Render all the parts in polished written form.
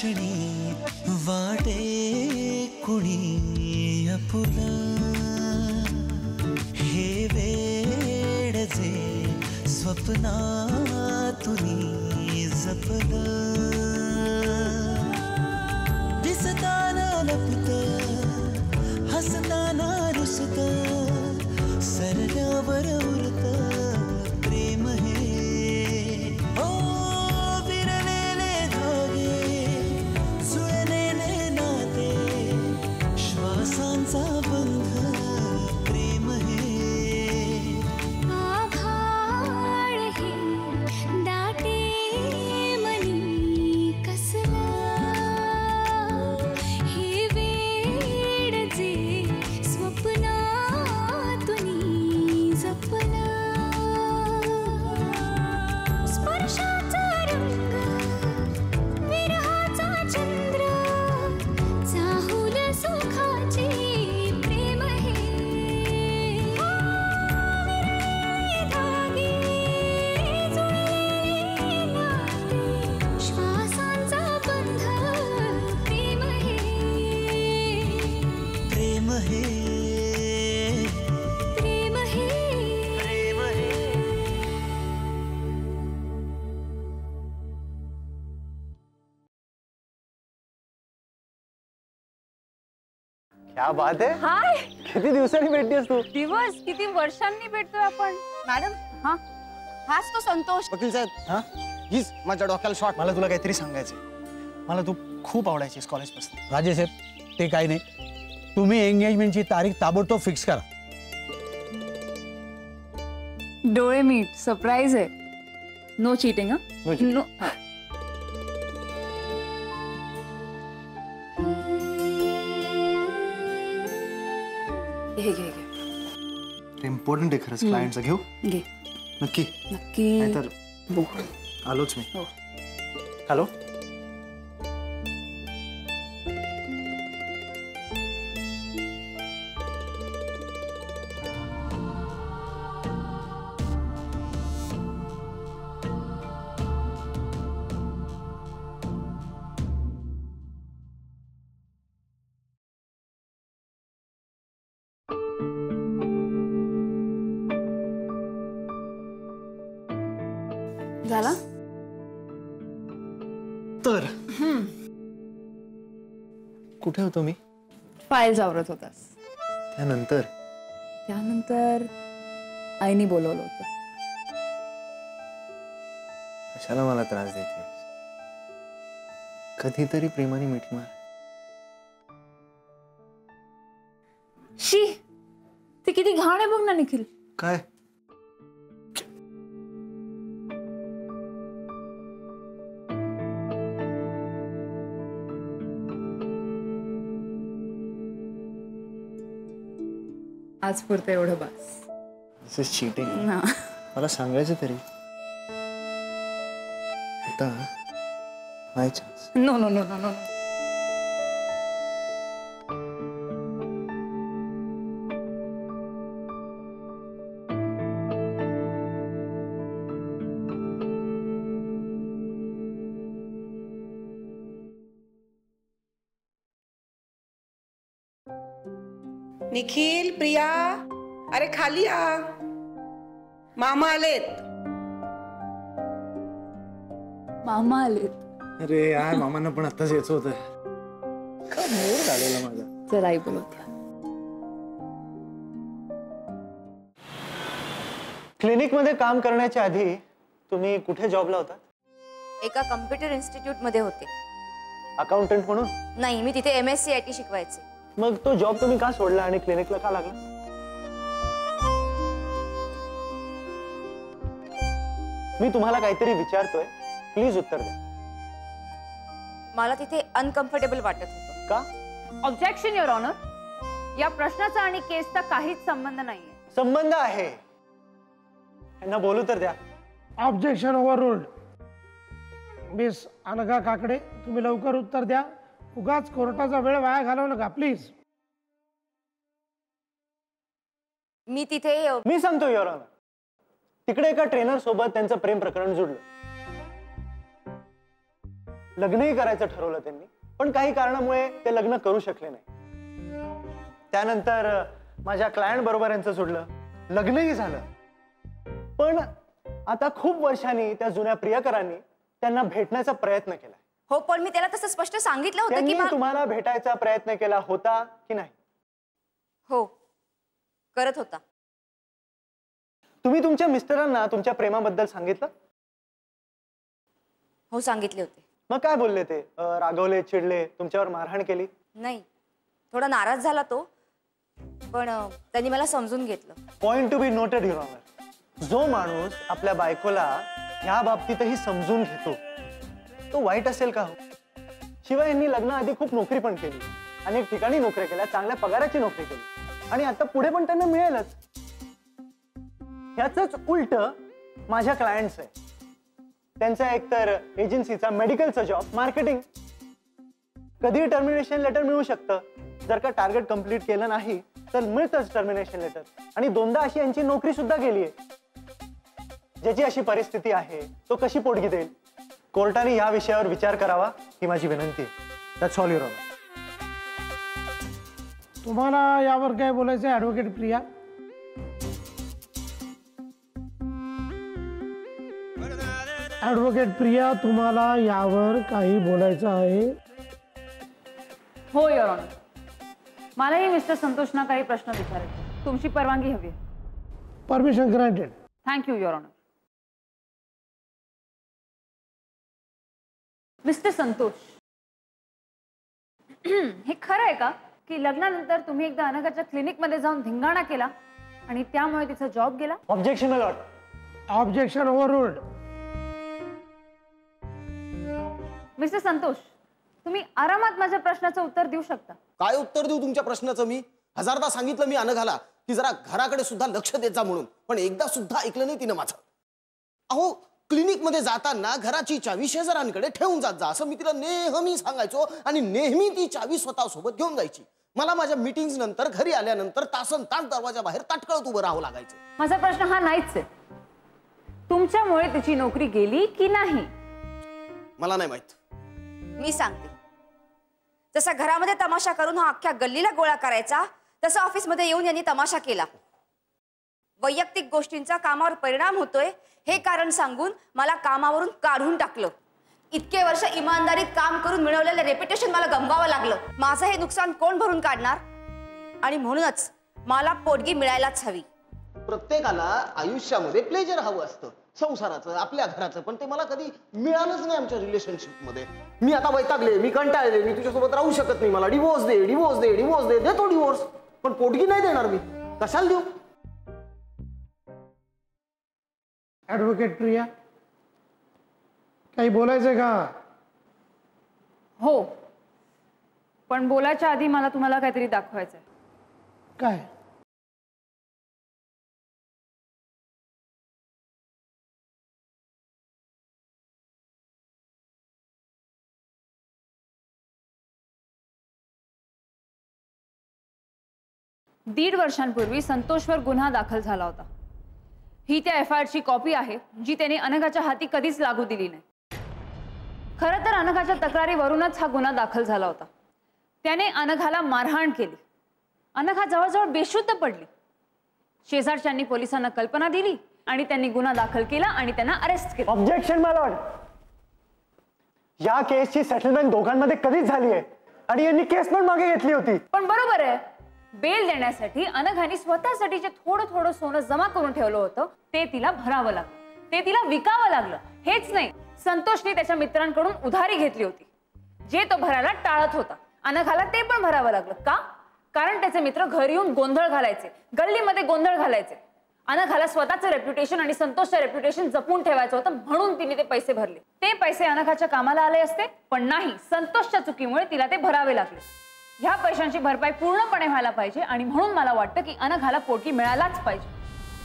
क्षणी वाटे कुणी आपुला हे वेड जे स्वप्नातुनी जपलं दिसताना लपत हसताना रुसत सरल्यावर उरत प्रेम हे ओ विरलेले धागे जुळलेले नाते श्वासांचा बंध प्रेम हे आभाळ हे दाटे मनी कसला हे वेड जे स्वप्नातुनी जपला स्पर्शाचा रंग विरहाचा चंद्र चाहुल सुखाचे प्रेम हे विरलेले धागे जुळलेले नाते श्वासांचा बंध प्रेम हे प्रेम हे प्रेम हे प्रेम हे क्या बात है, हाय किती दिवसांनी भेटतेस तू? दिवस किती वर्षांनी भेटतोय आपण. मॅडम हा हाच तो संतोष. वकील साहेब हा? हीच माझ्या डोक्याला शॉट. मला तुला काहीतरी सांगायचंय. मला तू खूप आवडायचीस कॉलेजपासून. राजेश साहेब ते काही नाही, तुम्ही एंगेजमेंटची तारीख ताबडतोब फिक्स करा. डोळे मीट सरप्राईज आहे. No cheating. No cheating. No. घे घे घे इम्पॉर्टंट आहे खरंच. क्लायंटचं घेऊ घे नक्की. नक्की. नाहीतर बघू. आलोच मी. हो. हॅलो. झाला. तर कुठे होतो मी? फाईल्स आवरत होतास. त्यानंतर त्यानंतर आईने बोलवलं होतं. कशाला मला त्रास देते? कधीतरी प्रेमाने मिठी मार. शी ते किती घाण आहे बघ ना निखिल. काय? आज पुरतं एवढं बस. दिस इज चीटिंग. ना मला सांगायचं तरी. आता my chance. No no no no no. Nikhil, Priya, अरे खाली आ. मामा आलेत. मामा आले. अरे यार, मामांना पण आत्ताच यायचं होतं. का मूड झालेला माझा. चल आई बोलवते. क्लिनिक मध्ये काम करण्याच्या आधी तुम्ही कुठे जॉबला होता? एका कम्प्युटर इन्स्टिट्यूट मध्ये होते. अकाउंटंट म्हणून? नाही, मी तिथे MSc IT शिकवायचे. मग तो जॉब तुम्ही का सोडला आणि क्लिनिकला का लागला? मी तुम्हाला काहीतरी विचारतोय, प्लीज उत्तर द्या. मला तिथे अनकम्फर्टेबल वाटत होतं. का? Objection your honour. या प्रश्नाचा आणि केसचा काहीच संबंध नाहीये. संबंध आहे. यांना बोलू तर द्या. ऑब्जेक्शन ओव्हररूल्ड. मिस अनघा काकडे, तुम्ही लवकर उत्तर द्या. उगाच कोर्टाचा वेळ वाया घालवू नका प्लीज. मी तिथे मी सांगतो युअर ऑनर. तिकडे एका ट्रेनर सोबत त्यांचं प्रेम प्रकरण जुडलं. लग्नही करायचं ठरवलं त्यांनी, पण काही कारणामुळे ते लग्न करू शकले नाही. त्यानंतर माझ्या क्लायंट बरोबर यांचं जोडलं, लग्नही झालं. पण आता खूप वर्षांनी त्या जुन्या प्रियकरांनी त्यांना भेटण्याचा प्रयत्न केला. हो, पण मी त्याला तसं स्पष्ट सांगितलं होतं की तुम्हाला भेटायचा प्रयत्न केला होता की नाही? हो, करत होता. तुम्ही तुमच्या मिस्टरांना तुमच्या प्रेमाबद्दल सांगितलं? हो, सांगितले होते. मग काय बोलले ते? रागवले, चिडले, तुमच्यावर मारहाण केली? नाही, थोडा नाराज झाला तो, पण त्यांनी मला समजून घेतलं. Point to be noted your honour. जो माणूस आपल्या बायकोला ह्या बाबतीतही समजून घेतो तो वाईट असेल का? शिवाय यांनी लग्नाआधी खूप नोकरी पण केली, अनेक ठिकाणी नोकरी केल्या, चांगल्या पगाराची नोकरी केली, आणि आता पुढे पण त्यांना मिळेलच. ह्याच उलट माझ्या क्लायंट्स आहे. त्यांचा एकतर एजन्सीचा मेडिकलचा जॉब, मार्केटिंग, कधी टर्मिनेशन लेटर मिळू शकतं. जर का टार्गेट कंप्लीट केलं नाही तर मिळतच टर्मिनेशन लेटर. आणि दोनदा अशी यांची नोकरी सुद्धा गेली आहे. ज्याची अशी परिस्थिती आहे तो कशी पोटगी देईल? कोर्टाने या विषयावर विचार करावा ही माझी विनंती आहे. That's all your honour. तुम्हाला यावर काय बोलायचं आहे ॲडव्होकेट प्रिया? ॲडव्होकेट प्रिया, तुम्हाला यावर काही बोलायचं आहे? हो युअर ऑनर, मलाही मिस्टर संतोषना काही प्रश्न विचारायचे. तुमची परवानगी हवी आहे. Permission granted. Thank you your honour. Mister Santosh, हे खरं आहे का की लग्नानंतर तुम्ही एकदा अनघाच्या क्लिनिकमध्ये जाऊन धिंगाणा केला आणि त्यामुळे तिचा जॉब गेला? ऑब्जेक्शन माय लॉर्ड. ऑब्जेक्शन ओव्हररूल्ड. मिस्टर संतोष, तुम्ही आरामात माझ्या प्रश्नाचं उत्तर देऊ शकता. काय उत्तर देऊ तुमच्या प्रश्नाचं? मी हजारदा सांगितलं मी अनघाला की जरा घराकडे सुद्धा लक्ष देत जा म्हणून, पण एकदा सुद्धा ऐकलं नाही तिनं माझं. अहो, क्लिनिक मध्ये जाताना घराची चावी शेजाऱ्यांकडे ठेवून जात जा असं मी तिला नेहमी सांगायचो, आणि नेहमी ती चावी स्वतः सोबत घेऊन जायची. मला माझ्या मीटिंग्स नंतर घरी आल्यानंतर तासन तास दरवाजा बाहेर ताटकळत उभं राहावं लागायचं. माझा प्रश्न हा नाहीच आहे. तुमच्यामुळे तिची नोकरी गेली की नाही? मला नाही माहित. मी सांगते. जसा घरामध्ये तमाशा करून हा अख्ख्या गल्लीला गोळा करायचा, तसा ऑफिसमध्ये येऊन यांनी तमाशा केला. वैयक्तिक गोष्टींचा कामावर परिणाम होतोय हे कारण सांगून मला कामावरून काढून टाकलं. इतके वर्ष इमानदारीत काम करून मिळवलेलं रेप्युटेशन मला गमवावं लागलं. माझं हे नुकसान कोण भरून काढणार? आणि म्हणूनच मला पोटगी मिळायलाच हवी. प्रत्येकाला आयुष्यामध्ये प्लेजर हवं असतं, संसाराचं, आपल्या घराचं, पण ते मला कधी मिळालंच नाही आमच्या रिलेशनशिप मध्ये. मी आता वैतागले, मी कंटाळले, मी तुझ्यासोबत राहू शकत नाही, मला डिवोर्स दे, डिवोर्स दे, डिवोर्स दे. देतो डिवोर्स, पण पोटगी नाही देणार मी. कशाला देऊ? ॲडव्होकेट प्रिया, काही बोलायचंय का? हो, पण बोलायच्या आधी मला तुम्हाला काहीतरी दाखवायचंय. काय? दीड वर्षांपूर्वी संतोषवर गुन्हा दाखल झाला होता. ही त्या FIR ची कॉपी आहे जी त्याने अनघाच्या हाती कधीच लागू दिली नाही. खरं तर अनघाच्या तक्रारीवरूनच हा गुन्हा दाखल झाला होता. त्याने अनघाला मारहाण केली. अनघा जवळजवळ बेशुद्ध पडली. शेजारच्यांनी पोलिसांना कल्पना दिली आणि त्यांनी गुन्हा दाखल केला आणि त्यांना अरेस्ट केलं. ऑब्जेक्शन माय लॉर्ड. या केसची सेटलमेंट दोघांमध्ये कधीच झाली आहे आणि यांनी केस पण मागे घेतली होती. पण बरोबर आहे, बेल देण्यासाठी अनघाने स्वतःसाठी जे थोडं थोडं सोनं जमा करून ठेवलं होतं ते तिला भरावं लागलं, ते तिला विकावं लागलं. हेच नाही, संतोषने त्याच्या मित्रांकडून उधारी घेतली होती जे तो भरायला टाळत होता. अनघाला ते पण भरावं लागलं. का? कारण त्याचे मित्र घरी येऊन गोंधळ घालायचे, गल्लीमध्ये गोंधळ घालायचे. अनघाला स्वतःचं रेप्युटेशन आणि संतोषचं रेप्युटेशन जपून ठेवायचं होतं, म्हणून तिने ते पैसे भरले. ते पैसे अनघाच्या कामाला आले असते, पण नाही, संतोषच्या चुकीमुळे तिला ते भरावे लागले. ह्या पैशांची भरपाई पूर्णपणे व्हायला पाहिजे आणि म्हणून मला वाटतं की अनघाला पोटगी मिळायलाच पाहिजे.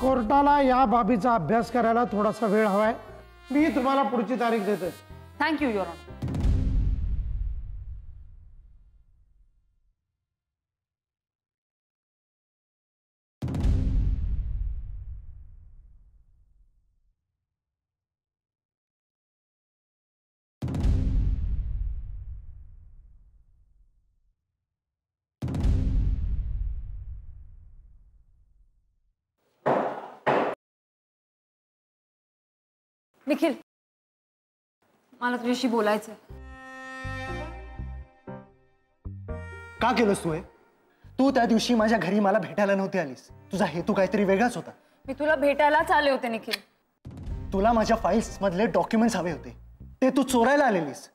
कोर्टाला या बाबीचा अभ्यास करायला थोडासा वेळ हवाय. मी तुम्हाला पुढची तारीख देतोय. Thank you your honour. निखिल, मला तुझ्याशी बोलायचंय. का केलंस तू हे? तू त्या दिवशी माझ्या घरी मला भेटायला नव्हती आलीस. तुझा हेतू काहीतरी वेगळाच होता. मी तुला भेटायलाच आले होते निखिल. तुला माझ्या फाईल्स मधले डॉक्युमेंट्स हवे होते, ते तू चोरायला आलेलीस.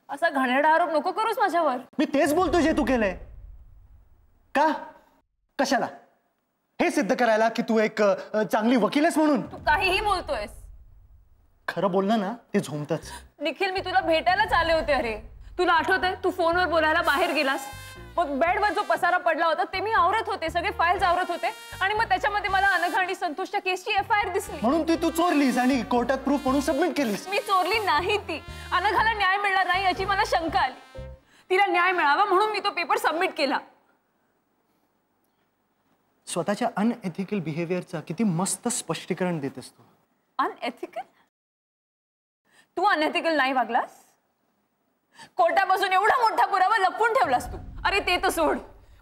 असा घाणेरडा आरोप नको करूस माझ्यावर. मी तेच बोलतोय जे तू केलंय. का? कशाला? हे सिद्ध करायला की तू एक चांगली वकील आहेस म्हणून? तू काहीही बोलतोयस. खरं बोलणं ना ते झोंबतच. निखिल, मी तुला भेटायलाच आले होते. अरे तुला आठवतंय, तू फोनवर बोलायला बाहेर गेलास, मग बेडवर जो पसारा पडला होता ते मी आवरत होते, सगळे फाईल्स आवरत होते, आणि मग त्याच्यामध्ये मला अनघा आणि संतोषच्या केसची FIR दिसली. म्हणून तू चोरलीस आणि कोर्टात प्रूफ म्हणून सबमिट केलीस. मी चोरली नाही. ती अनघाला न्याय मिळणार नाही याची मला शंका आली. तिला न्याय मिळावा म्हणून मी तो पेपर सबमिट केला. स्वतःच्या अनएथिकल बिहेवियरचा किती मस्त स्पष्टीकरण देतेस तू. अनएथिकल? तू अनएथिकल नाही वागलास. कोर्टापासून एवढा मोठा पुरावा लपवून ठेवलास तू. अरे ते तर सोड,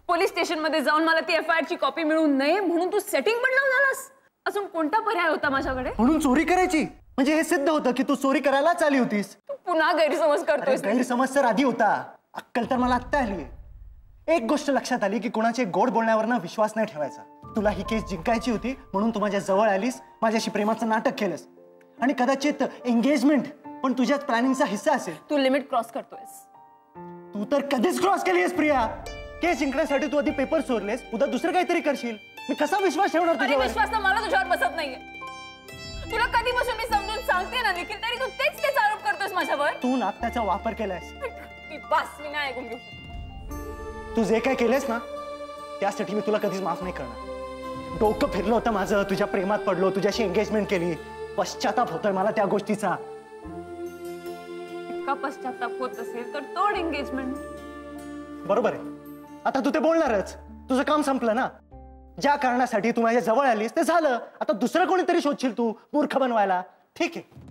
पोलीस स्टेशन मध्ये जाऊन मला ती FIR ची कॉपी मिळू नये म्हणून तू सेटिंग पण लावून आलास. अजून कोणता पर्याय होता माझ्याकडे? म्हणून चोरी करायची. म्हणजे हे सिद्ध होतं की तू चोरी करायलाच आली होतीस. तू पुन्हा गैरसमज करतोय. गैरसमज तर आधी होता, अक्कल तर मला आत्ता आली. एक गोष्ट लक्षात आली की कुणाचे गोड बोलण्यावर विश्वास नाही ठेवायचा. तुला ही केस जिंकायची होती म्हणून तू माझ्या जवळ आलीस, माझ्याशी प्रेमाचं नाटक केलंस, आणि कदाचित एंगेजमेंट पण तुझ्याच प्लॅनिंगचा हिस्सा असेल. तू लिमिट क्रॉस करतोयस. तू तर कधीच क्रॉस केली आहेस प्रिया. केस जिंकण्यासाठी तू आधी पेपर चोरलेस, उद्या दुसरं काहीतरी करशील. मी कसा विश्वास ठेवणार तुझ्यावर? विश्वास तर मला तुझ्यावर बसत नाहीये. तुला कधीपासून मी समजून सांगते ना निखिल, तरी तू तेच आरोप करतोस माझ्यावर. तू नाट्याचा वापर केलायस. मी नाही ऐकून घेऊ शकत. तू जे काय केलेस ना त्यासाठी मी तुला कधीच माफ नाही करणार. डोकं फिरलं होतं माझं, तुझ्या प्रेमात पडलो, तुझ्याशी एंगेजमेंट केली. पश्चाताप होतोय मला त्या गोष्टीचा. इतका पश्चाताप होत असेल तर तोड एंगेजमेंट. बरोबर आहे. आता तू ते बोलणारच. तुझं काम संपलं ना. ज्या कारणासाठी तू माझ्या जवळ आलीस ते झालं. आता दुसरं कोणीतरी शोधशील तू मूर्ख बनवायला. ठीक आहे.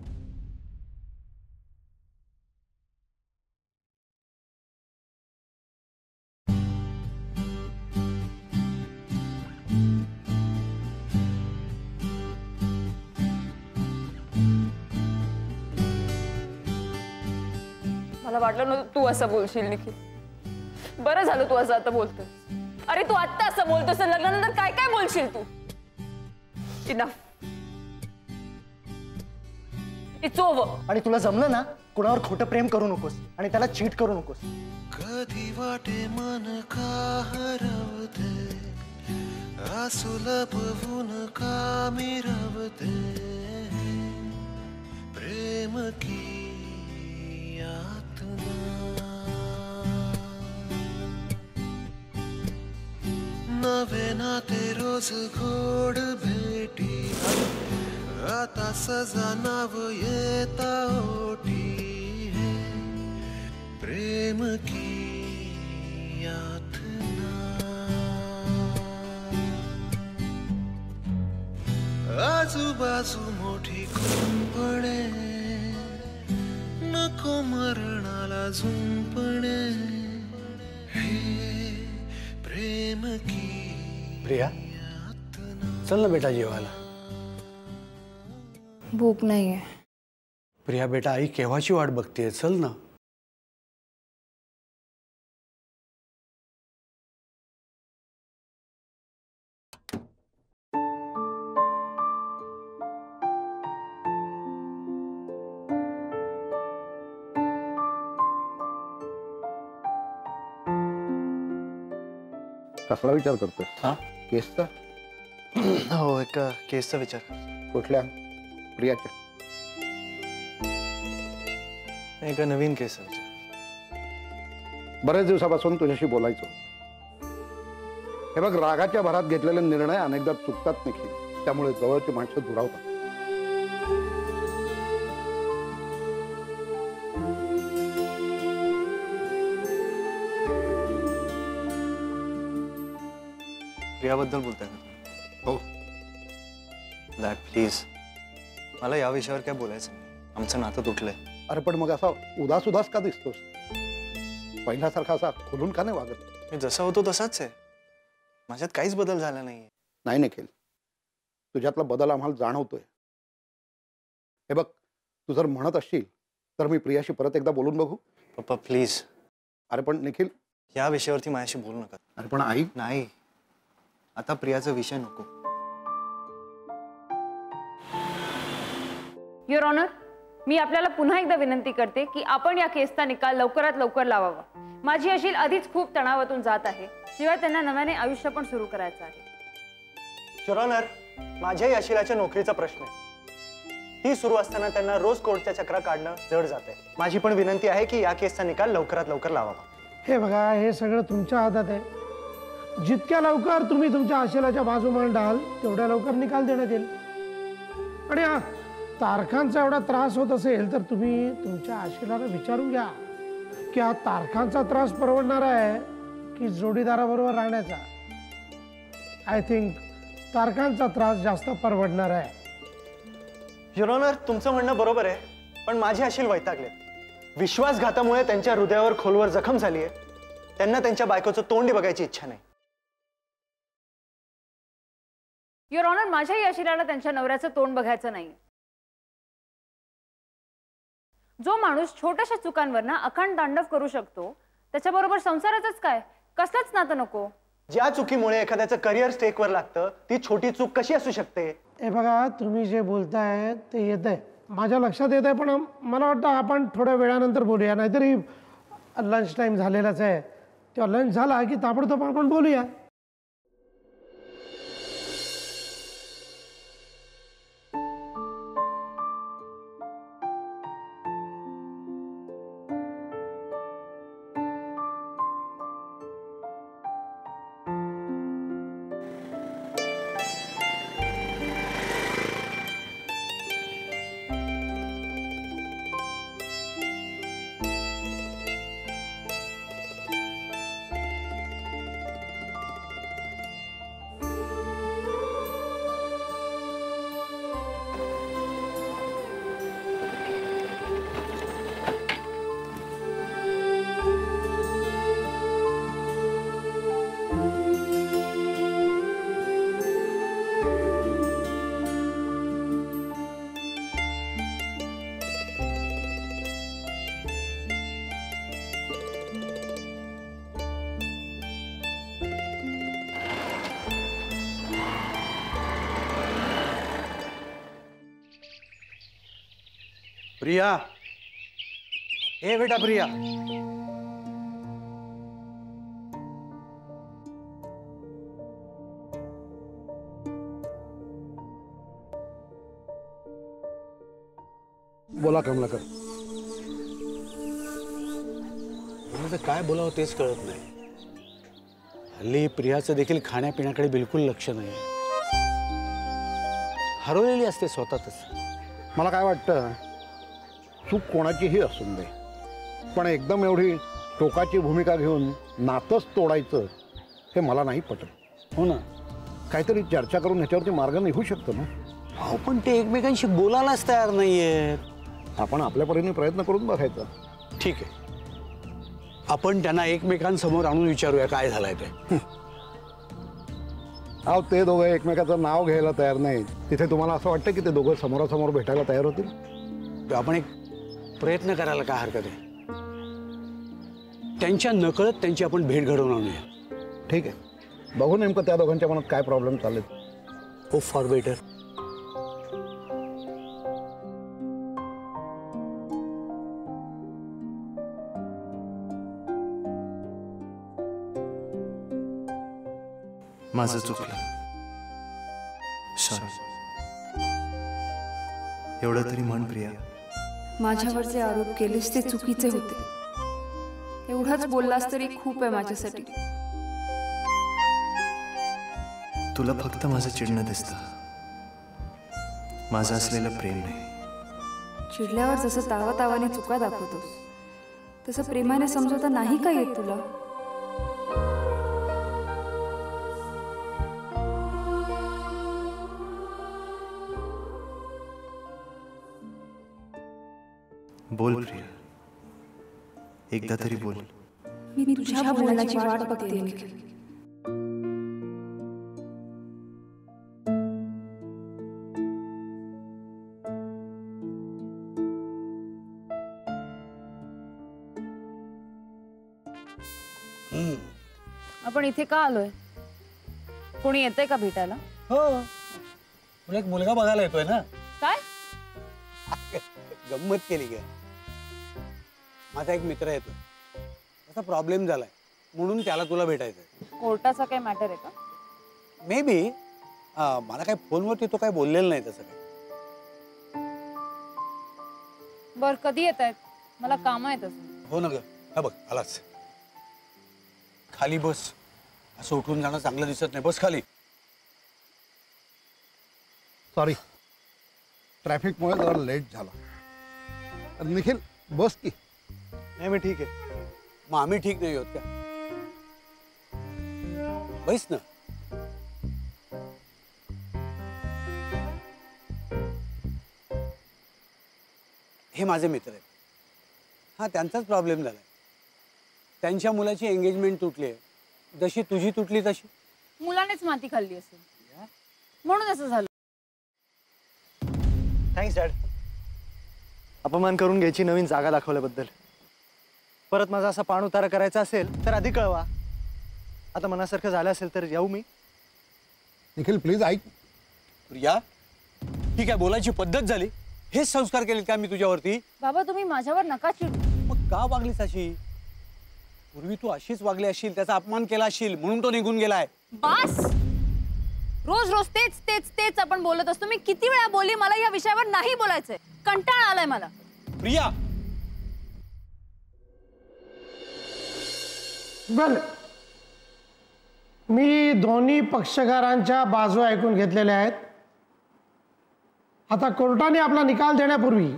मला वाटलं नव्हतं तू असं बोलशील निखिल. बरं झालं तू असं आता बोलतोय. अरे तू आत्ता असं बोलतोस, लग्नानंतर काय काय बोलशील तू? इनफ. It's over. आणि तुला जमलं ना, कुणावर खोटं प्रेम करू नकोस आणि त्याला चीट करू नकोस. कधी वाटे मन का हरवते, आसू लपवून का मिरवते, प्रेम की नवे नाते रोज गोड भेटी, आता सजा नाव येता ओटी है, प्रेम की यातना. आजूबाजू मोठी कुंपणे, नको मरणाला झुंपणे, हे प्रेम की. प्रिया, चल ना बेटा जेवायला. भूक नाहीये. प्रिया बेटा, आई केव्हाची वाट बघतेय, चल ना. कसला विचार करतोय? हा, केसचा? हो, एक केसचा विचार. कुठल्या? प्रियाच्या? एका नवीन केसचा विचार. बरेच दिवसापासून तुझ्याशी बोलायचं. हे बघ, रागाच्या भरात घेतलेले निर्णय अनेकदा चुकतात निखिल. त्यामुळे जवळची माणसं दुरावतात. प्रियाबद्दल बोलताय का? हो. That please. मला या विषयावर काय बोलायचं नाही. आमचं नातं तुटलंय. अरे पण मग असा उदास उदास का दिसतोस? पहिल्यासारखा असा खोलून का नाही वागत? मी जसा होतो तसाच आहे. माझ्यात काहीच बदल झाला नाहीये. नाही निखिल, तुझ्यातला बदल आम्हाला जाणवतोय. हे बघ, तू जर म्हणत असशील तर मी प्रियाशी परत एकदा बोलून बघू. पप्पा प्लीज. अरे पण निखिल, या विषयावरती माझ्याशी बोलू नका. अरे पण आई. नाही, आता प्रियाचा विषय नको. युअर ऑनर, मी आपल्याला पुन्हा एकदा विनंती करते की आपण या केसचा निकाल लवकरात लवकर लावावा. माझी अशील आधीच खूप तणावातून जात आहे, शिवाय त्यांना नव्याने आयुष्य पण सुरू करायचं आहे. युअर ऑनर, माझ्याही अशिलाच्या नोकरीचा प्रश्न आहे. ती सुरू असताना त्यांना रोज कोर्टच्या चक्रा काढणं जड जाते. माझी पण विनंती आहे की या केसचा निकाल लवकरात लवकर लावावा. हे बघा, हे सगळं तुमच्या हातात आहे. जितक्या लवकर तुम्ही तुमच्या आशिलाच्या बाजू मांडाल तेवढ्या लवकर निकाल देण्यात येईल. आणि हा तारखांचा एवढा त्रास होत असेल तर तुम्ही तुमच्या आशिलाला विचारून घ्या की हा तारखांचा त्रास परवडणार आहे की जोडीदाराबरोबर राहण्याचा. आय थिंक तारखांचा त्रास जास्त परवडणार आहे. युअर ऑनर, तुमचं म्हणणं बरोबर आहे, पण माझे अशील वैतागले. विश्वासघातामुळे त्यांच्या हृदयावर खोलवर जखम झाली आहे. त्यांना त्यांच्या बायकोचं तोंड बघायची इच्छा नाही. युअर ऑनर, माझ्याही अशिलाला त्यांच्या नवऱ्याचं तोंड बघायचं नाही. जो माणूस छोट्याशा चुकांवरना अखंड तांडव करू शकतो त्याच्याबरोबर संसाराचंच काय, कसलंच नातं नको. ज्या चुकीमुळे एखाद्याचं करिअर स्टेकवर लागतं ती छोटी चूक कशी असू शकते? हे बघा, तुम्ही जे बोलताय ते येत आहे, माझ्या लक्षात येत आहे, पण मला वाटतं आपण थोड्या वेळानंतर बोलूया. नाहीतरी लंच टाइम झालेलाच आहे. तेव्हा लंच झाला की ताबडतोब आपण बोलूया. प्रिया, ए बेटा प्रिया. बोला कमलाकर. मला तर काय बोलावं तेच कळत नाही. हल्ली प्रियाचं देखील खाण्यापिण्याकडे बिलकुल लक्ष नाही. हरवलेली असते स्वतःच. मला काय वाटतं, चूक कोणाचीही असून दे, पण एकदम एवढी टोकाची भूमिका घेऊन नातंच तोडायचं हे मला नाही पटत. हो ना, काहीतरी चर्चा करून ह्याच्यावरती मार्ग निघू शकतो ना. अहो पण ते एकमेकांशी बोलायलाच तयार नाहीयेत. आपण आपल्या परीने प्रयत्न करून बघायचा. ठीक आहे, आपण त्यांना एकमेकांसमोर आणून विचारूया काय झालंय ते. अहो, ते दोघं एकमेकाचं नाव घ्यायला तयार नाहीत. तिथे तुम्हाला असं वाटतं की ते दोघं समोरासमोर भेटायला तयार होतील? आपण एक प्रयत्न करायला काय हरकत आहे? त्यांच्या नकळत त्यांची आपण भेट घडवून आणूया. ठीक आहे, बघू नेमकं त्या दोघांच्या मनात काय प्रॉब्लेम चाललेत. Hope for better. माझं चुकलं, सॉरी. एवढं तरी म्हण प्रिया. माझ्यावर जे आरोप केलेस ते चुकीचे होते. एवढाच बोललास तरी खूप आहे माझ्यासाठी. तुला फक्त माझं चिडणं दिसतं, माझं असलेलं प्रेम नाही. चिडल्यावर जसं तावातावाने चुका दाखवतोस तसं प्रेमाने समजवता नाही का येत तुला? बोल प्रिया, एकदा तरी बोल. मी तुझ्या बोलण्याची वाट बघते. आपण इथे का आलोय? कोणी येतंय का भेटायला? हो, तुला एक मुलगा बघायला येतोय ना. काय गंमत केली ग. माझा एक मित्र येतोय, त्याचा प्रॉब्लेम झालाय म्हणून त्याला तुला भेटायचंय. कोर्टाचा काही मॅटर आहे का? May be. मला काही फोनवरती तो काही बोललेलं नाही तसं काही. बर, कधी येत आहेत? मला काम आहेत अजून. हो ना ग. हा बघ आलाच. खाली बस. असं उठून जाणं चांगलं दिसत नाही. बस खाली. सॉरी, ट्रॅफिकमुळे जरा लेट झाला. निखिल बस की. नाही मी ठीक आहे. मग आम्ही ठीक नाही होत का? बैस ना. हे माझे मित्र आहेत. हा त्यांचाच प्रॉब्लेम झालाय. त्यांच्या मुलाची एंगेजमेंट तुटली आहे. जशी तुझी तुटली तशी. मुलानेच माती खाल्ली असेल म्हणून असं झालं. Thanks dad. अपमान करून घ्यायची नवीन जागा दाखवल्याबद्दल. परत माझा असा पाण उतारा करायचा असेल तर आधी कळवा. आता मनासारखं झालं असेल तर येऊ मी. निखिल प्लीज ऐक. प्रिया, ही काय बोलायची पद्धत झाली? हेच संस्कार केलेत का मी तुझ्यावरती? बाबा तुम्ही माझ्यावर नका चिडू. मग का वागलीस अशी? पूर्वी तू अशीच वागली असशील, त्याचा अपमान केला असशील म्हणून तो निघून गेलाय. बस, रोज रोज तेच तेच तेच आपण बोलत असतो. मी किती वेळा बोलली मला या विषयावर नाही बोलायचंय. कंटाळा आलाय मला. प्रिया, बरं, मी दोन्ही पक्षकारांच्या बाजू ऐकून घेतलेल्या आहेत. आता कोर्टाने आपला निकाल देण्यापूर्वी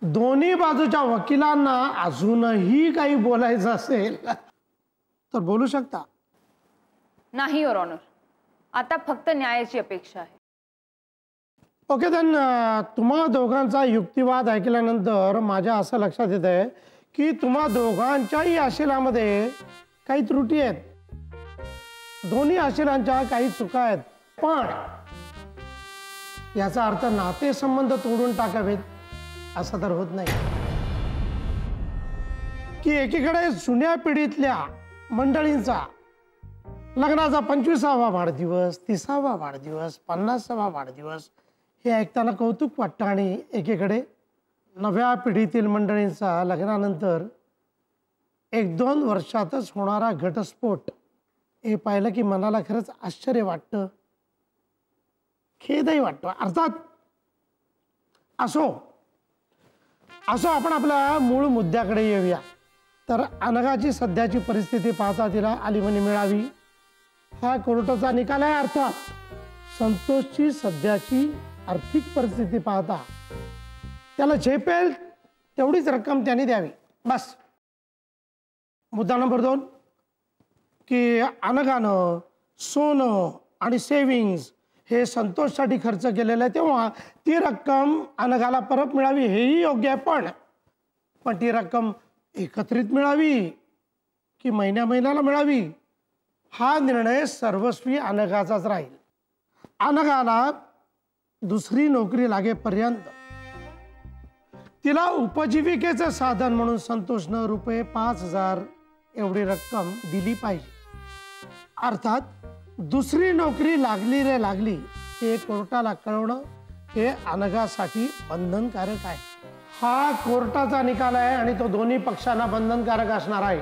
दोन्ही बाजूच्या वकिलांना अजूनही काही बोलायचं असेल तर बोलू शकता. नाही युअर ऑनर, आता फक्त न्यायाची अपेक्षा आहे. Okay then. तुम्हा दोघांचा युक्तिवाद ऐकल्यानंतर माझ्या असं लक्षात येत आहे की तुम्हा दोघांच्याही आशिलामध्ये काही त्रुटी आहेत. दोन्ही आशिलांच्या काही चुका आहेत. पण याचा अर्थ नातेसंबंध तोडून टाकावेत असं तर होत नाही. की एकीकडे जुन्या पिढीतल्या मंडळींचा लग्नाचा 25वा वाढदिवस, 30वा वाढदिवस, 50वा वाढदिवस हे ऐकताना कौतुक वाटतं. आणि एकीकडे नव्या पिढीतील मंडळींचा लग्नानंतर 1-2 वर्षातच होणारा घटस्फोट हे पाहिलं की मनाला खरंच आश्चर्य वाटतं, खेदही वाटतो. अर्थात असो आपण आपल्या मूळ मुद्द्याकडे येऊया. तर अनघाची सध्याची परिस्थिती पाहता तिला अलिमनी मिळावी हा कोर्टाचा निकाल आहे. अर्थात संतोषची सध्याची आर्थिक परिस्थिती पाहता त्याला झेपेल तेवढीच रक्कम त्यांनी द्यावी. बस. मुद्दा नंबर 2 की अनघानं सोनं आणि सेविंग्स हे संतोषसाठी खर्च केलेलं आहे, तेव्हा ती रक्कम अनघाला परत मिळावी हेही योग्य आहे. पण ती रक्कम एकत्रित मिळावी की महिन्याला मिळावी हा निर्णय सर्वस्वी अनघाचाच राहील. अनघाला दुसरी नोकरी लागेपर्यंत तिला उपजीविकेचं साधन म्हणून संतोषनं रुपये 5,000 एवढी रक्कम दिली पाहिजे. अर्थात दुसरी नोकरी लागली रे लागली हे कोर्टाला कळवणं हे अनघासाठी बंधनकारक आहे. हा कोर्टाचा निकाल आहे आणि तो दोन्ही पक्षांना बंधनकारक असणार आहे.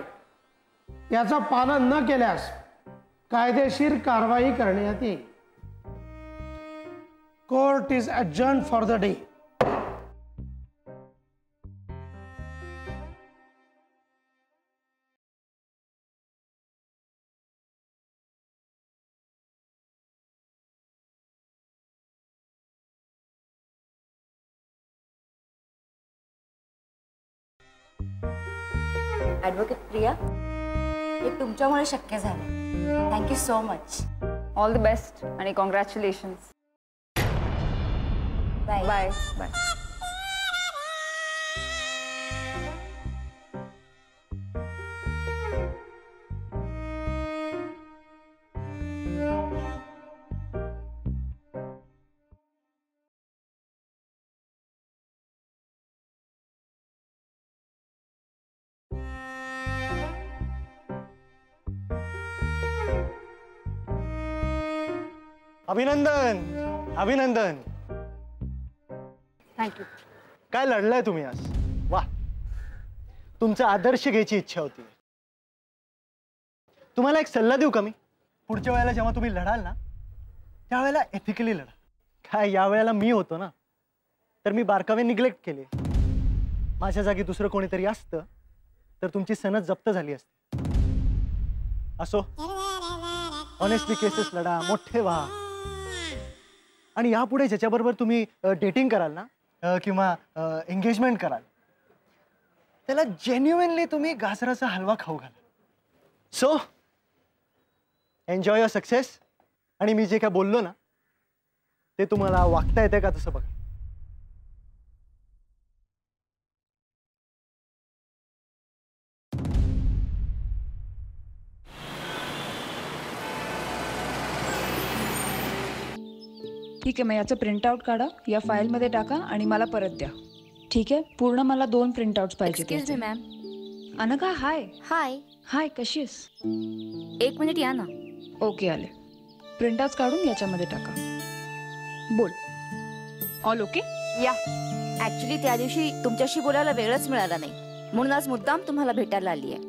याचं पालन न केल्यास कायदेशीर कारवाई करण्यात येईल. Court is adjourned for the day. Advocate Priya, हे तुमच्यामुळे शक्य झालं. Thank you so much. All the best आणि कॉंग्रॅच्युलेशन्स. Bye bye bye. अभिनंदन अभिनंदन. थँक्यू. काय लढलाय तुम्ही आज. वा, तुमचा आदर्श घ्यायची इच्छा होती. तुम्हाला एक सल्ला देऊ का मी. पुढच्या वेळेला जेव्हा तुम्ही लढाल ना त्यावेळेला एथिकली लढा. काय या वेळेला मी होतो ना तर मी बारकावे निग्लेक्ट केले. माझ्या जागी दुसरं कोणीतरी असतं तर तुमची सनद जप्त झाली असती. असो, ऑनेस्टली केसेस लढा, मोठे व्हा. आणि यापुढे ज्याच्याबरोबर तुम्ही डेटिंग कराल ना किंवा एंगेजमेंट कराल त्याला जेन्युइनली तुम्ही गाजराचा हलवा खाऊ घाला. So enjoy your success. आणि मी जे काय बोललो ना ते तुम्हाला वागता येते का तसं बघा. ठीक आहे, मग याचं प्रिंटआउट काढा, या फाईलमध्ये टाका आणि मला परत द्या. ठीक आहे. पूर्ण मला 2 प्रिंटआउट्स पाहिजे. मॅम. अनघा, हाय. हाय. हाय, कशी आहेस. 1 मिनिट या ना. ओके, आले. प्रिंटआउट्स काढून याच्यामध्ये टाका. बोल. All okay. या. ऍक्च्युली त्या दिवशी तुमच्याशी बोलायला वेळच मिळाला नाही म्हणून आज मुद्दाम तुम्हाला भेटायला आली आहे.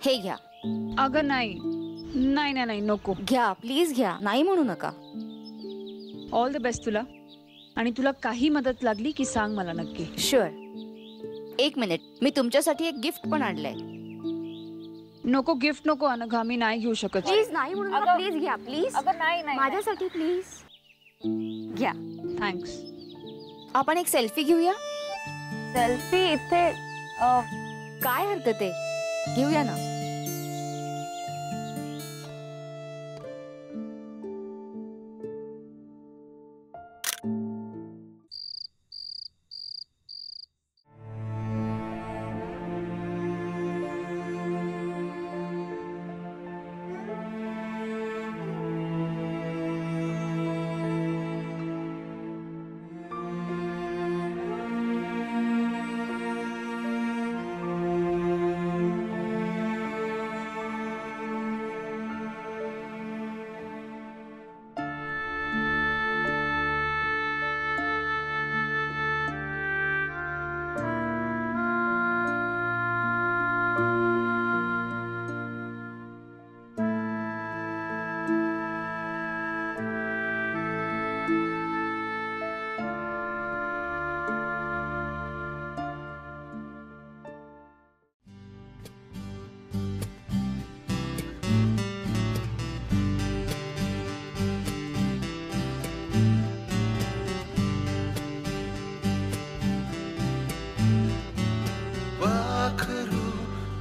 हे घ्या. अगं नाही नाही नाही नाही, नको. घ्या प्लीज, घ्या. नाही म्हणू नका. ऑल द बेस्ट तुला. आणि तुला काही मदत लागली की सांग मला नक्की. शुअर. 1 मिनिट, मी तुमच्यासाठी एक गिफ्ट पण आणलंय. नको, गिफ्ट नको अनघा, मी नाही घेऊ शकत. प्लीज नाही म्हणू नका. प्लीज घ्या. प्लीज. अगं नाही नाही. माझ्यासाठी प्लीज घ्या. थँक्स. आपण एक सेल्फी घेऊया. सेल्फी इथे काय हरकत आहे, घेऊया ना.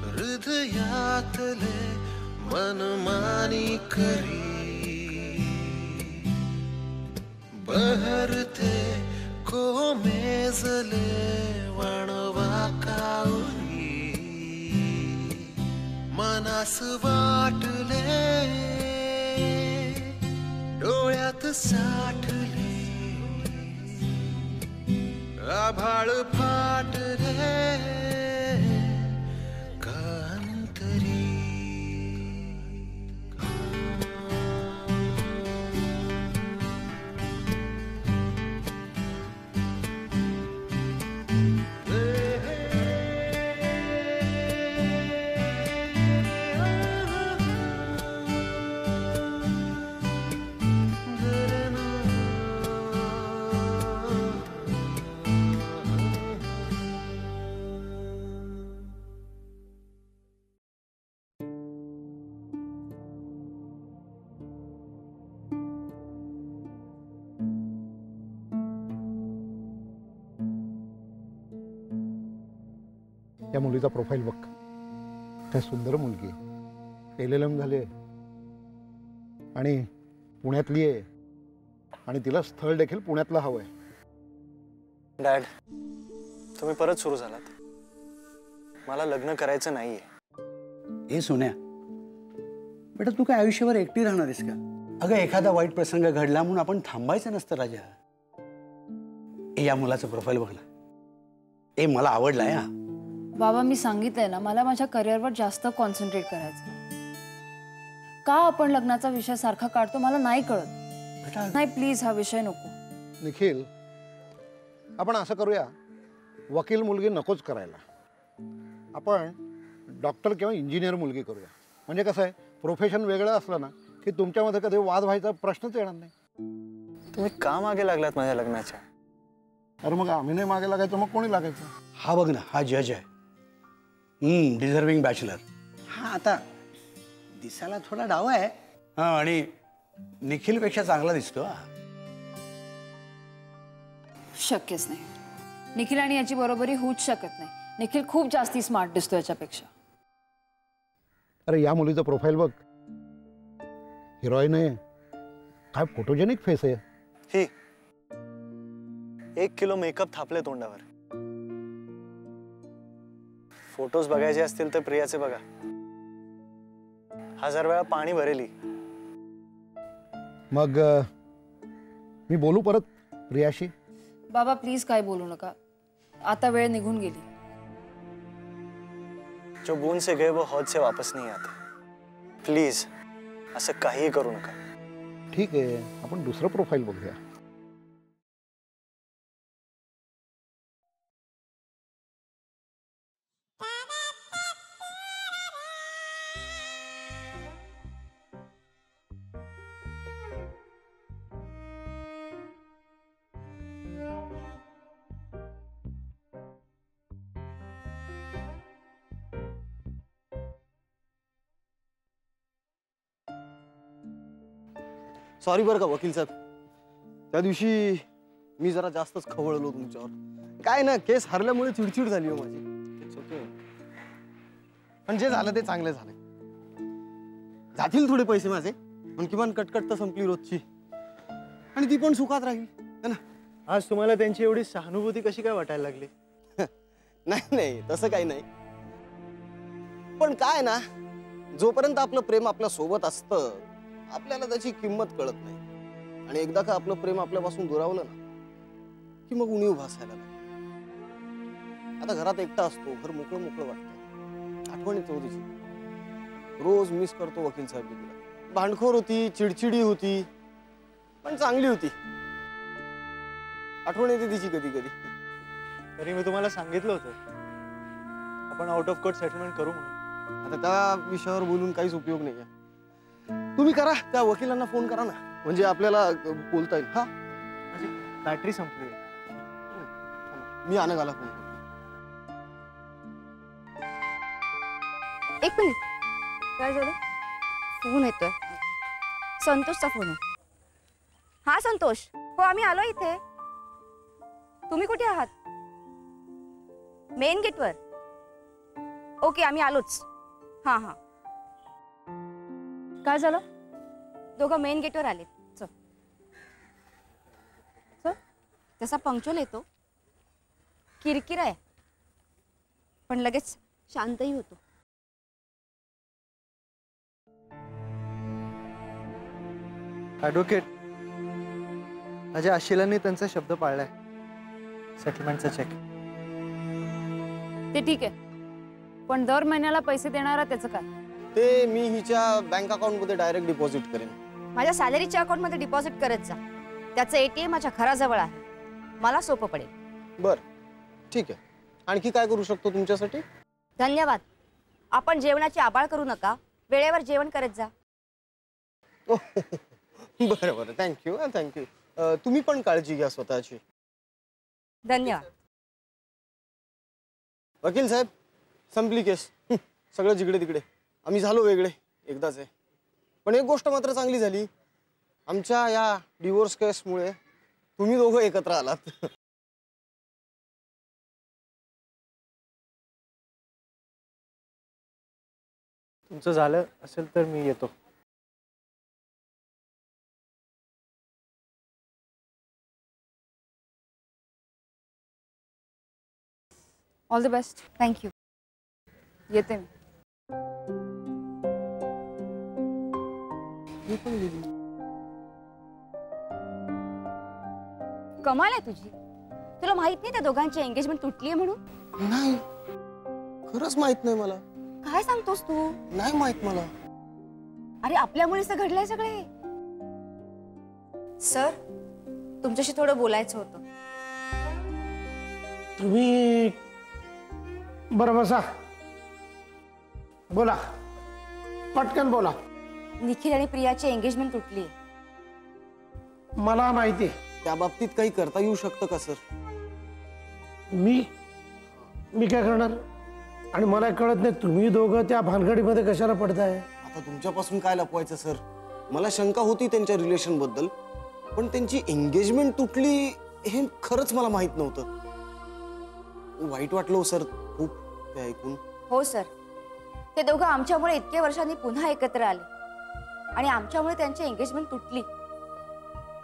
हृदयातले मनमानी करी बहरते कोमेजले वणवा काउरी मनास वाटले डोळ्यात साठले आभाळ फाटले त्या मुलीचा प्रोफाईल बघ. काय सुंदर मुलगी, LLM झाली आणि पुण्यातली आहे आणि तिला स्थळ देखील पुण्यातलं हवंय. डॅड, तुम्ही परत सुरू झालात. मला लग्न करायचं नाहीये. हे सोन्या बेटा, तू काय आयुष्यभर एकटी राहणार आहेस का? अगं एखादा वाईट प्रसंग घडला म्हणून आपण थांबायचं नसतं राजा. या मुलाचं प्रोफाईल बघला, मला आवडलाय. हा बाबा, मी सांगितलंय ना, मला माझ्या करिअरवर जास्त कॉन्सन्ट्रेट करायचं. का आपण लग्नाचा विषय सारखा काढतो मला नाही कळत. नाही प्लीज हा विषय नको. निखिल, आपण असं करूया, वकील मुलगी नकोच करायला. आपण डॉक्टर किंवा इंजिनियर मुलगी करूया. म्हणजे कसं आहे, प्रोफेशन वेगळं असलं ना की तुमच्यामध्ये कधी वाद व्हायचा प्रश्नच येणार नाही. तुम्ही का मागे लागलात माझ्या लग्नाच्या? अरे मग आम्ही नाही मागे लागायचं, मग कोणी लागायचं? हा बघ ना, हा जज आहे, डिझर्विंग बॅचलर. हा आता दिसायला थोडा डावा आहे, हा, आणि निखिलपेक्षा चांगला दिसतो. हा, शक्यच नाही. निखिल आणि याची बरोबरी होऊच शकत नाही. निखिल खूप जास्ती स्मार्ट दिसतो याच्यापेक्षा. अरे या मुलीचं प्रोफाईल बघ, हिरोईन आहे, काय फोटोजेनिक फेस आहे. ही 1 किलो मेकअप थापले तोंडावर. फोटोज बघायचे असतील तर प्रियाचे बघा, 1000 वेळा पाणी भरेली. मग मी बोलू परत प्रियाशी? बाबा प्लीज काय बोलू नका, आता वेळ निघून गेली. जो बूंद से गए वो हौद से वापस नहीं आते. प्लीज असं काही करू नका. ठीक आहे, आपण दुसरं प्रोफाईल बघूया. सॉरी बरं का वकील साहेब, त्या दिवशी मी जरा जास्तच खवळलो तुमच्यावर. काय ना, केस हरल्यामुळे चिडचिड झाली हो माझी. पण जे झालं ते चांगलं झालं. जातील थोडे पैसे माझे, पण किमान कटकट तर संपली रोजची, आणि ती पण सुखात राहील है ना. आज तुम्हाला त्यांची एवढी सहानुभूती कशी काय वाटायला लागली? नाही नाही, तसं काही नाही. पण काय ना, जोपर्यंत आपलं प्रेम आपल्या सोबत असतं आपल्याला त्याची किंमत कळत नाही. आणि एकदा का आपलं प्रेम आपल्यापासून दुरावलं ना की मग उणीव भासायला लागते. आता घरात एकटा असतो, घर मोकळं मोकळं वाटतं. आठवण येते तिची, रोज मिस करतो वकील साहेब तिला. भांडखोर होती, चिडचिडी होती, पण चांगली होती. आठवण येते तिची कधी कधी. तरी मी तुम्हाला सांगितलं होतं आपण आउट ऑफ कोर्ट सेटलमेंट करू म्हणून. आता त्या विषयावर बोलून काहीच उपयोग नाही आहे. तुम्ही करा, त्या वकिलांना फोन करा ना, म्हणजे आपल्याला बोलता येईल. हा, बॅटरी संपली. मी अनघाला फोन करतो. एक मिनिट, काय झालं? फोन येतोय. संतोषचा फोन आहे. हा संतोष, हो आम्ही आलो इथे. तुम्ही कुठे आहात? मेन गेटवर. ओके, आम्ही आलोच. हा हा, काय झालं? दोघं मेन गेटवर आले. चल चल. तसा पंक्च्युअल येतो, किरकिर आहे, पण लगेच शांतही होतो. ॲडव्होकेट, माझ्या आशिलांनी त्यांचा शब्द पाळलाय. सेटलमेंटचा चेक. ते ठीक आहे, पण दर महिन्याला पैसे देणारा त्याचं काय? ते मी हिच्या बँक अकाउंट मध्ये डायरेक्ट डिपॉझिट करेन. माझ्या सॅलरीच्या अकाउंट मध्ये डिपॉझिट करत जा. त्याचं एटीएम माझ्या घराजवळ आहे, मला सोपं पडेल. बर, ठीक आहे. आणखी काय करू शकतो तुमच्यासाठी? धन्यवाद. आपण जेवणाची आबाळ करू नका, वेळेवर जेवण करत जा. बरं बरं, थँक्यू थँक्यू. तुम्ही पण काळजी घ्या स्वतःची. धन्यवाद. वकील साहेब, संपली केस. सगळं जिकडे तिकडे. आम्ही झालो वेगळे एकदाच आहे. पण एक गोष्ट मात्र चांगली झाली, आमच्या या डिवोर्स केसमुळे तुम्ही दोघं एकत्र आलात. तुमचं झालं असेल तर मी येतो. All the best. थँक्यू. येते मी. कमाल आहे तुझी. तुला माहित नाही त्या दोघांची एंगेजमेंट तुटली आहे म्हणून? नाही, खरंच माहित नाही मला. काय सांगतोस तू? नाही माहित मला. अरे आपल्यामुळेच तर घडलंय सगळे. सर, तुमच्याशी थोडं बोलायचं होतं. तुम्ही बरं बसा, बोला, पटकन बोला. निखिल आणि प्रियाची एंगेजमेंट तुटली. मला माहिती. त्या बाबतीत काही करता येऊ शकतं का सर? मी काय करणार? आणि मला कळत नाही तुम्ही दोघं त्या भानगडीमध्ये कशाला पडताय. आता तुमच्यापासून काय लपवायचं सर? मला शंका होती त्यांच्या रिलेशन बद्दल, पण त्यांची एंगेजमेंट तुटली हे खरंच मला माहित नव्हतं. वाईट वाटलं सर खूप ते ऐकून. हो सर, ते दोघं आमच्यामुळे इतक्या वर्षांनी पुन्हा एकत्र आले आणि आमच्यामुळे त्यांची एंगेजमेंट तुटली.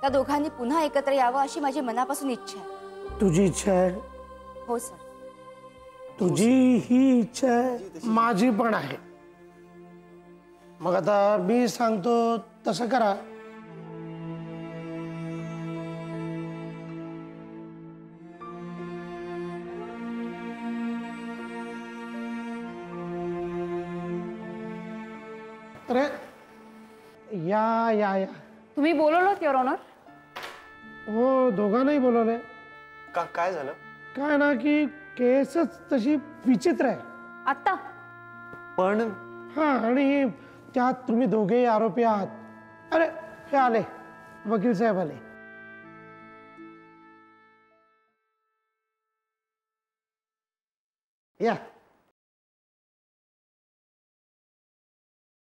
त्या दोघांनी पुन्हा एकत्र यावं अशी माझी मनापासून इच्छा आहे. तुझी इच्छा आहे? हो सर. तुझी ही इच्छा आहे, माझी पण आहे. मग आता मी सांगतो तसं करा. अरे या या या. तुम्ही बोलवलं युअर ऑनर? हो, दोघांनाही बोलवलंय. काय झालं? काय ना की केसच तशी विचित्र आहे आता. पण हा, आणि त्यात तुम्ही दोघेही आरोपी आहात. अरे हे आले, वकील साहेब आले. या.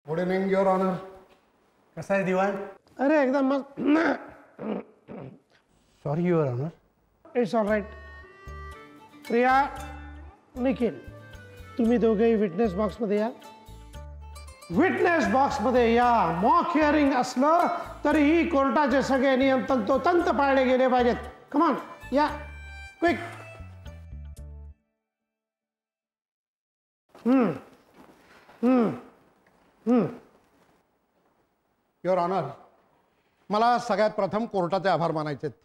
Good evening your honour. कसा आहे दिवाण? अरे एकदम मस्त. Sorry your honour. It's all right. Priya, Nikhil, तुम्ही दोघेही विटनेस बॉक्समध्ये या. विटनेस बॉक्समध्ये या. मॉक हिअरिंग असलं तरीही कोर्टाचे सगळे नियम तंतोतंत पाळले गेले पाहिजेत. कमान या, क्विक. युअर ऑनर, मला सगळ्यात प्रथम कोर्टाचे आभार मानायचे आहेत.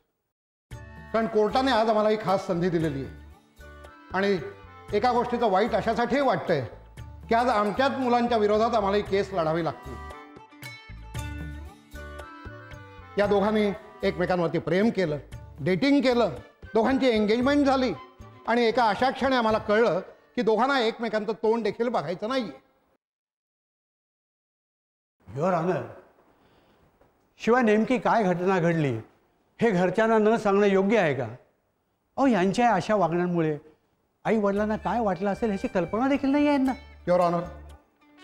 कारण कोर्टाने आज आम्हाला ही खास संधी दिलेली आहे. आणि एका गोष्टीचं वाईट अशासाठी वाटतंय की आज आमच्याच मुलांच्या विरोधात आम्हाला ही केस लढावी लागते. या दोघांनी एकमेकांवरती प्रेम केलं, डेटिंग केलं, दोघांची एंगेजमेंट झाली आणि एका अशा क्षणी आम्हाला कळलं की दोघांना एकमेकांचं तोंड देखील बघायचं नाहीये. युअर ऑनर, शिवाय नेमकी काय घटना घडली हे घरच्यांना न सांगणं योग्य आहे का? अहो, यांच्या अशा वागण्यामुळे आई वडिलांना काय वाटलं असेल ह्याची कल्पना देखील नाही आहे यांना. युअर ऑनर,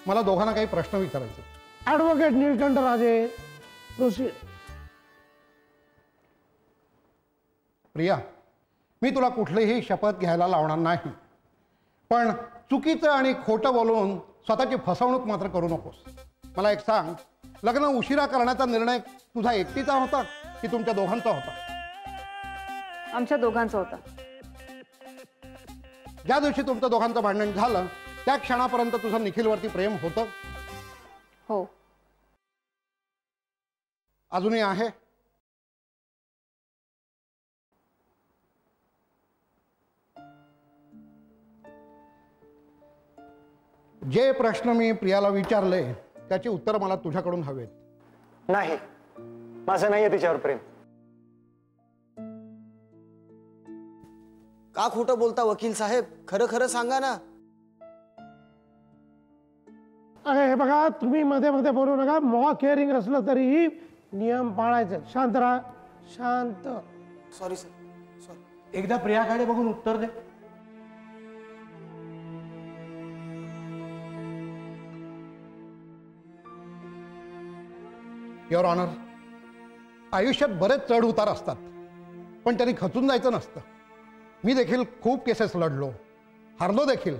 मला दोघांना काही प्रश्न विचारायचे. ॲडव्होकेट नीलकंठ राजे, प्रोसीड. प्रिया, मी तुला कुठलीही शपथ घ्यायला लावणार नाही, पण चुकीचं आणि खोटं बोलून स्वतःची फसवणूक मात्र करू नकोस. मला एक सांग, लग्न उशिरा करण्याचा निर्णय तुझा एकटीचा होता की तुमच्या दोघांचा होता? आमच्या दोघांचा होता. ज्या दिवशी तुमचं दोघांचं भांडण झालं त्या क्षणापर्यंत तुझं निखिलवरती प्रेम होतं? हो. अजूनही आहे? जे प्रश्न मी प्रियाला विचारले त्याची उत्तर मला तुझ्याकडून हवेत. नाही, माझं नाहीये तिच्यावर प्रेम. का खोटं बोलता वकील साहेब? खरं खरं सांगा ना. अरे हे बघा, तुम्ही मध्ये मध्ये बोलू नका. मॉक हिअरिंग असलं तरीही नियम पाळायचे. शांत राहा, शांत. Sorry sir, sorry. एकदा प्रियाकडे बघून उत्तर दे. युअर ऑनर, आयुष्यात बरेच चढ उतार असतात, पण त्यांनी खचून जायचं नसतं. मी देखील खूप केसेस लढलो, हारलो देखील,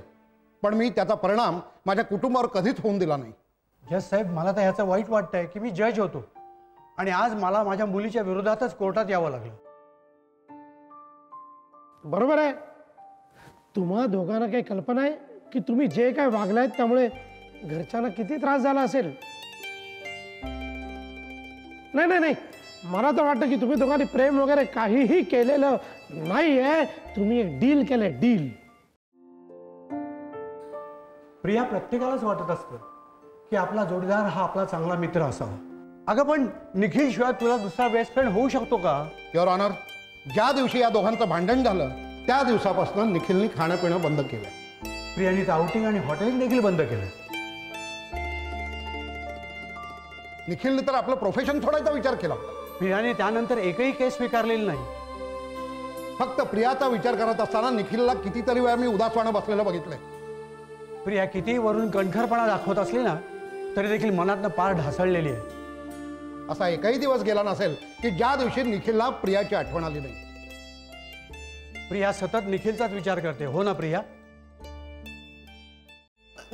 पण मी त्याचा परिणाम माझ्या कुटुंबावर कधीच होऊन दिला नाही. जज साहेब, मला तर ह्याचं वाईट वाटतंय की मी जज होतो आणि आज मला माझ्या मुलीच्या विरोधातच कोर्टात यावं लागलं. बरोबर आहे. तुम्हा दोघांना काही कल्पना आहे की तुम्ही जे काय वागलायत त्यामुळे घरच्यांना किती त्रास झाला असेल? नाही नाही नाही, मला तर वाटतं की तुम्ही दोघांनी प्रेम वगैरे काहीही केलेलं नाहीये. तुम्ही एक डील केलंय, डील. प्रिया, प्रत्येकालाच वाटत असतं की आपला जोडीदार हा आपला चांगला मित्र असावा. अगं पण निखिल शिवाय तुला दुसरा बेस्ट फ्रेंड होऊ शकतो का? युअर ऑनर, ज्या दिवशी या दोघांचं भांडण झालं त्या दिवसापासून निखिलने खाणं पिणं बंद केलं. प्रियाने आउटिंग आणि हॉटेलिंग देखील बंद केलं. निखिलने तर आपलं प्रोफेशन सोडायचा विचार केला होता. प्रियाने त्यानंतर एकही केस स्वीकारलेली नाही. फक्त प्रियाचा विचार करत असताना निखिलला कितीतरी वेळा मी उदासवाणं बसलेलं बघितलंय. प्रिया कितीही वरून कणखरपणा दाखवत असली ना तरी देखील मनातनं पार ढासळलेली आहे. असा एकही दिवस गेला नसेल की ज्या दिवशी निखिलला प्रियाची आठवण आली नाही. प्रिया सतत निखिलचाच विचार करते, हो ना प्रिया?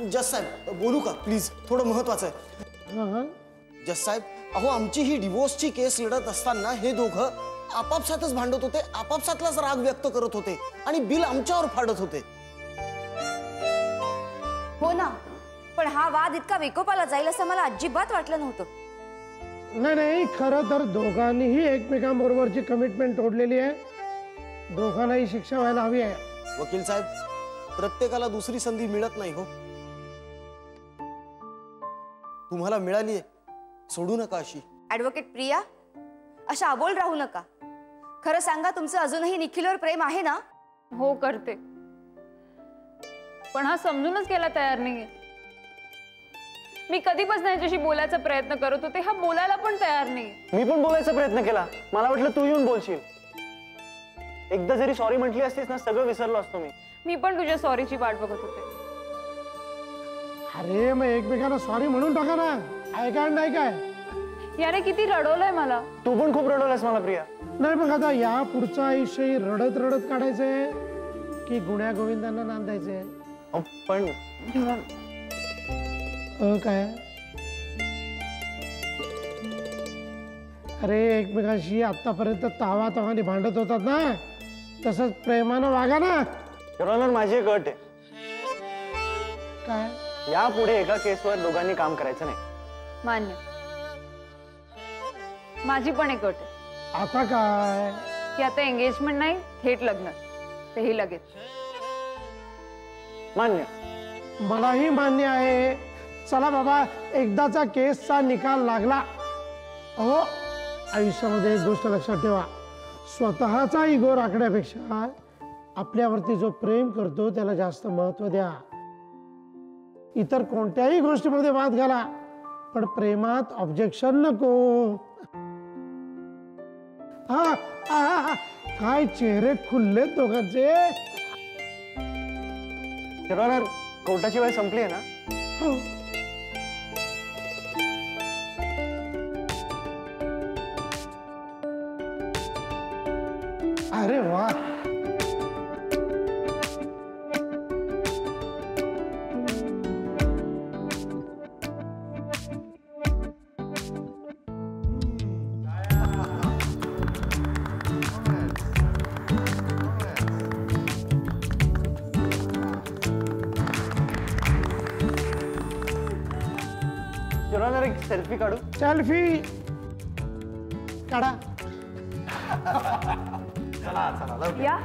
जज साहेब बोलू का प्लीज? थोडं महत्वाचं आहे. जज साहेब, अहो आमची ही डिवोर्सची केस लढत असताना हे दोघं आपापसातच भांडत होते, आपापसातलाच राग व्यक्त करत होते आणि बिल आमच्यावर फाडत होते. हो ना, पण हा वाद इतका विकोपाला जाईल असं मला अजिबात वाटलं नव्हतं. नाही, खरं तर दोघांनीही एकमेकांबरोबरची कमिटमेंट तोडलेली आहे. दोघांनाही शिक्षा व्हायला हवी आहे. वकील साहेब, प्रत्येकाला दुसरी संधी मिळत नाही हो. तुम्हाला मिळालीये, सोडू नका अशी. ऍडव्होकेट प्रिया, अशा अबोल राहू नका. खरं सांगा, तुमचं अजूनही निखिलवर प्रेम आहे ना? हो करते, पण हा समजूनच घ्यायला तयार नाहीये. मी कधीपासून याच्याशी बोलायचा प्रयत्न करत होते, हा बोलायला पण तयार नाही. मी पण बोलायचा प्रयत्न केला, मला वाटलं तू येऊन बोलशील. एकदा जरी सॉरी म्हटली असतीस ना, सगळं विसरलो असतो मी. मी पण तुझ्या सॉरीची वाट बघत होते. अरे मग एकमेकांना सॉरी म्हणून टाका ना. ऐकायला नाही काय? याने किती रडवलंय मला. तू पण खूप रडवलंस मला प्रिया. नाही मग आता या पुढचं आयुष्य रडत रडत काढायचंय की गुण्या गोविंदांना नांदायचंय? पण काय? अरे एकमेकांशी आतापर्यंत तावा तावाने भांडत होतात ना, तसंच प्रेमानं वागा ना. युअर माझी एक अट आहे. काय? यापुढे एका केसवर दोघांनी काम करायचं नाही. मान्य. माझी पण एक अट आहे. आता काय? की आता एंगेजमेंट नाही, थेट लग्न, तेही लगेच. मान्य. मलाही मान्य आहे. चला बाबा, एकदाचा केसचा निकाल लागला. अहो, आयुष्यामध्ये एक गोष्ट लक्षात ठेवा, स्वतःचा इगो राखण्यापेक्षा आपल्यावरती जो प्रेम करतो त्याला जास्त महत्व द्या. इतर कोणत्याही गोष्टीमध्ये वाद घाला, पण प्रेमात ऑब्जेक्शन नको. काय चेहरे खुललेत दोघांचे. कोर्टाची वेळ संपली आहे ना? हो. अरे वा, एक सेल्फी काढू. सेल्फी काढा. या.